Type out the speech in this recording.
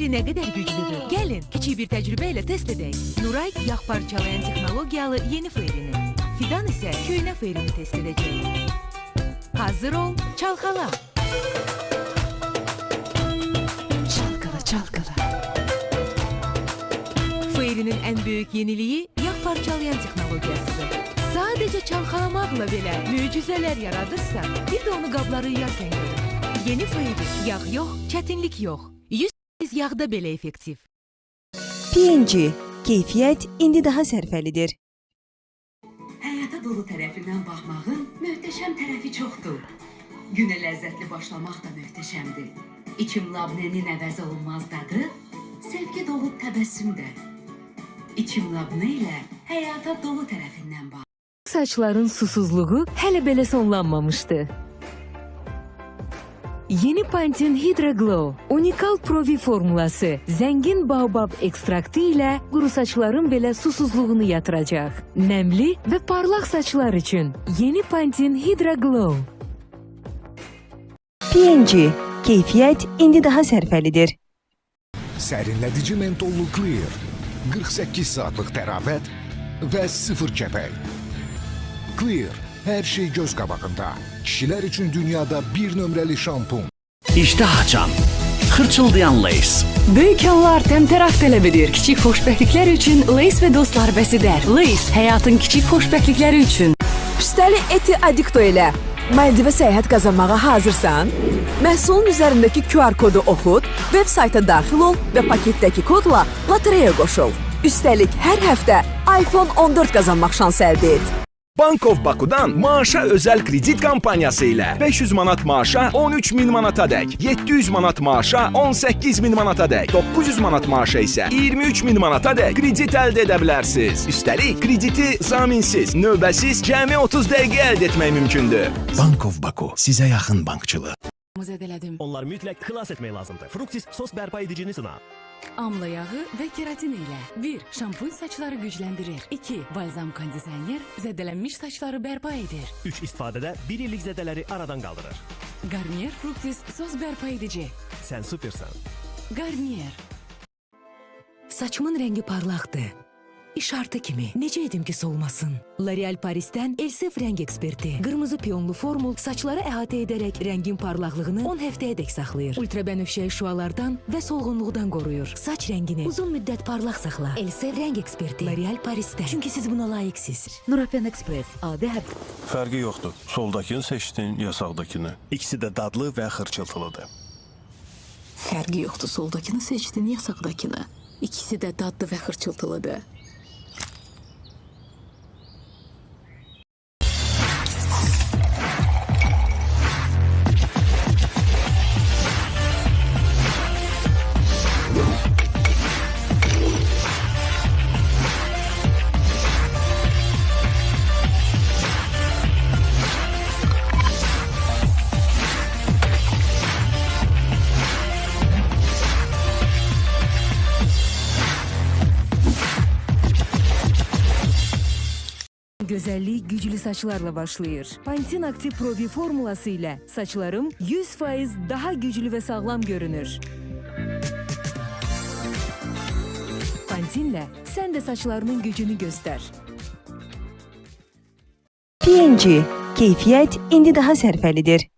Fairy nə qədər güclüdür? Gəlin, kiçik bir təcrübə ilə test edək. Nuray yağ parçalayan texnologiyalı yeni Fairy'ni, Fidan isə köynə Fairy'ni test edəcək. Hazır ol, çalxala. Çalkala, çalkala. Fairy'nin ən böyük yeniliyi yağ parçalayan texnologiyasıdır. Sadəcə çalxalamaqla belə möcüzələr yaradırsa, bir də onu qabları yuyarkən görün. Yeni Fairy, yağ yox, çətinlik yox. 100% yağda belə effektiv. P&G, keyfiyyət indi daha sərfəlidir. Həyata dolu tərəfindən baxmağın möhtəşəm tərəfi çoxdur. Günə ləzzətli başlamaq da möhtəşəmdir. İçim labnenin əvəz olunmaz dadı, sevgi dolu təbəssüm də. İçim labne ilə həyata dolu tərəfindən bax. Saçların susuzluğu hələ belə sonlanmamışdı. Yeni Pantene Hydra Glow, unikal Pro-V formulası, zəngin baobab ekstraktı ilə quru saçların belə susuzluğunu yatıracaq. Nəmli və parlaq saçlar üçün yeni Pantene Hydra Glow. P&G, keyfiyyət indi daha sərfəlidir. Sərinlədici mentollu Clear, 48 saatlıq təravət və 0 kəpək. Clear, hər şey göz qabağında. Kişilər üçün dünyada bir nömrəli şampun. İştah açan, xırçıldayan Lays. Böyük anlar təmtəraq tələb edir. Kiçik xoşbəxtliklər üçün Lays və dostlar bəsidər. Lays, həyatın kiçik xoşbəxtlikləri üçün. Üstəlik Eti Adikto ilə Maldivə səyahət qazanmağa hazırsan, məhsulun üzərindəki QR kodu oxud, veb sayta daxil ol və paketdəki kodla lotereya qoşul. Üstəlik hər həftə iPhone 14 qazanmaq şansı əldə et. Bank of Baku'dan maaşa özel kredit kampanyası ile 500 manat maaşa 13.000 manata dek, 700 manat maaşa 18.000 manata dek, 900 manat maaşa ise 23.000 manata dek kredit elde edebilirsiniz. Üstelik krediti zaminsiz, növbəsiz, cəmi 30 dəqiqə elde etmək mümkündür. Bank of Baku, sizə yaxın bankçılığı. Onlar mütləq xilas etmək lazımdır. Fructis sos bərpa edicini sına. Amla yağı və keratin ilə. 1. Şampun saçları gücləndirir. 2. Balzam kondisyoner zədələnmiş saçları bərpa edir. 3. İstifadədə 1 illik zədələri aradan qaldırır. Garnier Fructis sos bərpa edici. Sən supersən. Garnier. Saçımın rəngi parlaqdır. İşartı kimi. Necə edim ki solmasın? L'Oreal Paris'ten Elsif rəng eksperti. Qırmızı piyonlu formul saçları əhatə edərək rəngin parlaqlığını 10 həftəyədək saxlayır. Ultrabənövşəyi şüalardan və solğunluqdan qoruyur. Saç rəngini uzun müddət parlaq saxla. Elsif rəng eksperti. L'Oreal Paris'ten. Çünki siz buna layiqsiniz. Nurafen Express. Adi həb. Fərqi yoxdur. Soldakını seçdin, ya sağdakını. İkisi də dadlı və xırçıltılıdır. Fərqi yoxdur. Soldakını seçdin ya sağdakını. İkisi də dadlı və xırçıltılıdır. Gözəllik güclü saçlarla başlayır. Pantene Active Pro-V formulası ilə saçlarım 100% daha güclü və sağlam görünür. Pantene'lə sən də saçlarının gücünü göstər. P&G, keyfiyyət indi daha sərfəlidir.